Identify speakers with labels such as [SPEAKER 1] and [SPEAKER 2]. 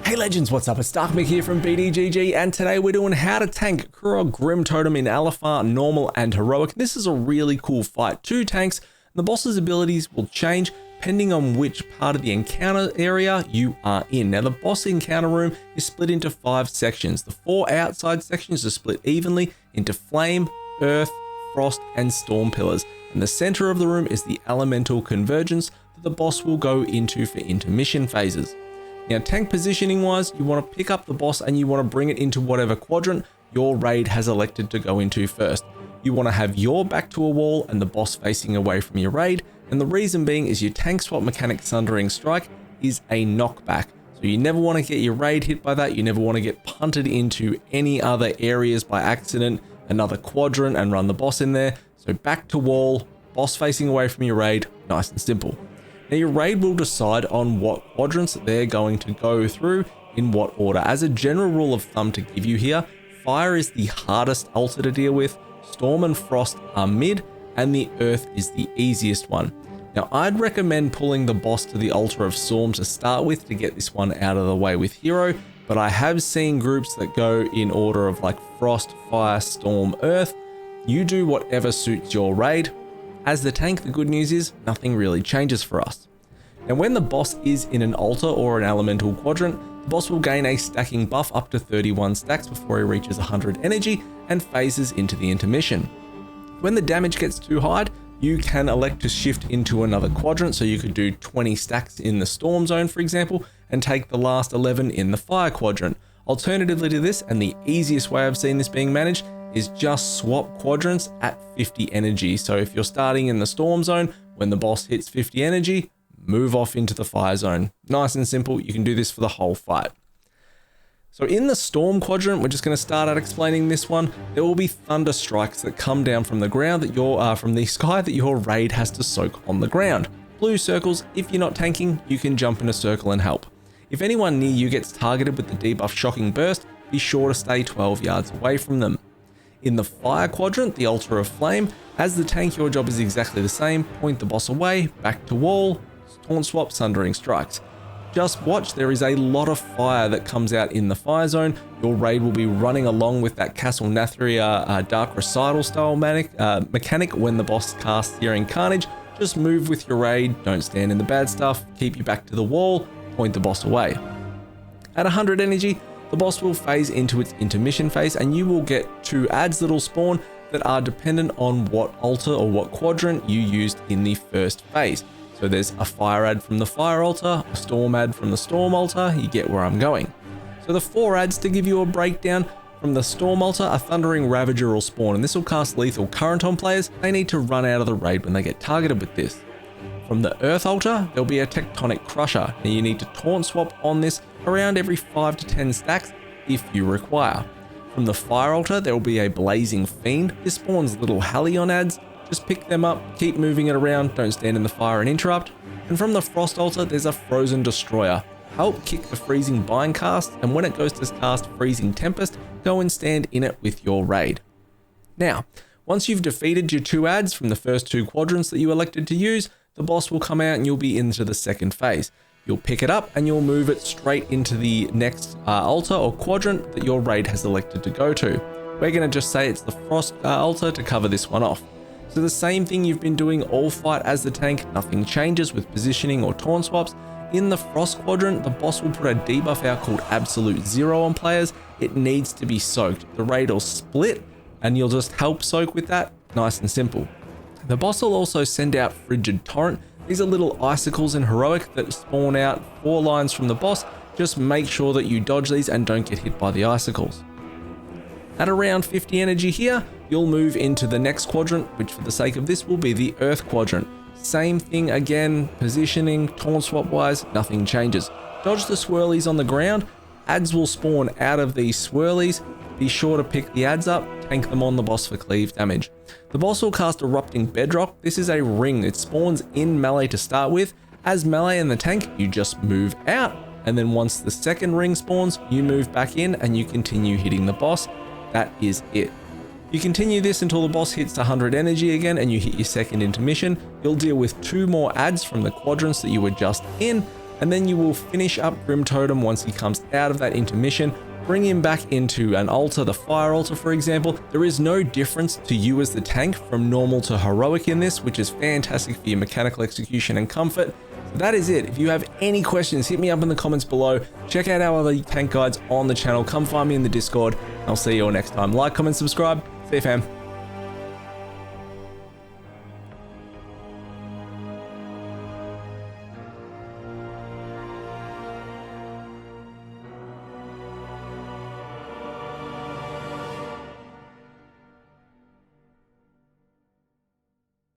[SPEAKER 1] Hey legends, what's up? It's Darkmech here from BDGG, and today we're doing how to tank Kurog Grimtotem in LFR, normal and heroic. This is a really cool fight. Two tanks, and the boss's abilities will change depending on which part of the encounter area you are in. Now the boss encounter room is split into 5 sections. The 4 outside sections are split evenly into flame, earth, frost and storm pillars. And the center of the room is the elemental convergence that the boss will go into for intermission phases. Now tank positioning wise, you want to pick up the boss and you want to bring it into whatever quadrant your raid has elected to go into first. You want to have your back to a wall and the boss facing away from your raid, and the reason being is your tank swap mechanic Sundering Strike is a knockback. So you never want to get your raid hit by that, you never want to get punted into any other areas by accident, another quadrant and run the boss in there. So back to wall, boss facing away from your raid, nice and simple. Now your raid will decide on what quadrants they're going to go through in what order. As a general rule of thumb to give you here, fire is the hardest altar to deal with, storm and frost are mid, and the earth is the easiest one. Now I'd recommend pulling the boss to the altar of storm to start with to get this one out of the way with hero, but I have seen groups that go in order of like frost, fire, storm, earth. You do whatever suits your raid. As the tank, the good news is nothing really changes for us. Now when the boss is in an altar or an elemental quadrant, the boss will gain a stacking buff up to 31 stacks before he reaches 100 energy and phases into the intermission. When the damage gets too high, you can elect to shift into another quadrant, so you could do 20 stacks in the storm zone for example, and take the last 11 in the fire quadrant. Alternatively to this, and the easiest way I've seen this being managed, is just swap quadrants at 50 energy. So if you're starting in the storm zone, when the boss hits 50 energy, move off into the fire zone. Nice and simple, you can do this for the whole fight. So in the storm quadrant, we're just going to start out explaining this one. There will be thunder strikes that come down from the ground that from the sky that your raid has to soak on the ground. Blue circles, if you're not tanking, you can jump in a circle and help. If anyone near you gets targeted with the debuff shocking burst, be sure to stay 12 yards away from them. In the fire quadrant, the altar of flame, as the tank your job is exactly the same, point the boss away, back to wall, taunt swap, sundering strikes. Just watch, there is a lot of fire that comes out in the fire zone. Your raid will be running along with that Castle Nathria dark recital style mechanic when the boss casts Searing Carnage. Just move with your raid, don't stand in the bad stuff, keep your back to the wall, point the boss away. At 100 energy, the boss will phase into its intermission phase and you will get 2 adds that'll spawn that are dependent on what altar or what quadrant you used in the first phase. So there's a fire ad from the fire altar, a storm ad from the storm altar, you get where I'm going. So the 4 adds to give you a breakdown: from the storm altar, a thundering ravager will spawn and this will cast lethal current on players. They need to run out of the raid when they get targeted with this. From the earth altar, there'll be a tectonic crusher and you need to taunt swap on this around every 5 to 10 stacks if you require. From the fire altar, there will be a blazing fiend. This spawns little Halion ads. Just pick them up, keep moving it around, don't stand in the fire and interrupt. And from the frost altar, there's a frozen destroyer. Help kick the freezing bind cast, and when it goes to cast freezing tempest, go and stand in it with your raid. Now, once you've defeated your 2 adds from the first 2 quadrants that you elected to use, the boss will come out and you'll be into the second phase. You'll pick it up and you'll move it straight into the next altar or quadrant that your raid has elected to go to. We're going to just say it's the frost altar to cover this one off. So the same thing you've been doing all fight as the tank, nothing changes with positioning or taunt swaps. In the frost quadrant, the boss will put a debuff out called Absolute Zero on players. It needs to be soaked. The raid will split and you'll just help soak with that, nice and simple. The boss will also send out Frigid Torrent. These are little icicles in heroic that spawn out 4 lines from the boss. Just make sure that you dodge these and don't get hit by the icicles. At around 50 energy here, you'll move into the next quadrant, which for the sake of this will be the earth quadrant. Same thing again, positioning, taunt swap wise, nothing changes. Dodge the swirlies on the ground. Adds will spawn out of these swirlies. Be sure to pick the adds up, tank them on the boss for cleave damage. The boss will cast Erupting Bedrock. This is a ring. It spawns in melee to start with. As melee in the tank, you just move out. And then once the second ring spawns, you move back in and you continue hitting the boss. That is it. You continue this until the boss hits 100 energy again and you hit your second intermission. You'll deal with 2 more adds from the quadrants that you were just in. and then you will finish up Grimtotem once he comes out of that intermission. Bring him back into an altar, the fire altar for example. There is no difference to you as the tank from normal to heroic in this, which is fantastic for your mechanical execution and comfort. So that is it. If you have any questions, hit me up in the comments below. Check out our other tank guides on the channel. Come find me in the Discord. I'll see you all next time. Like, comment, subscribe. See you fam.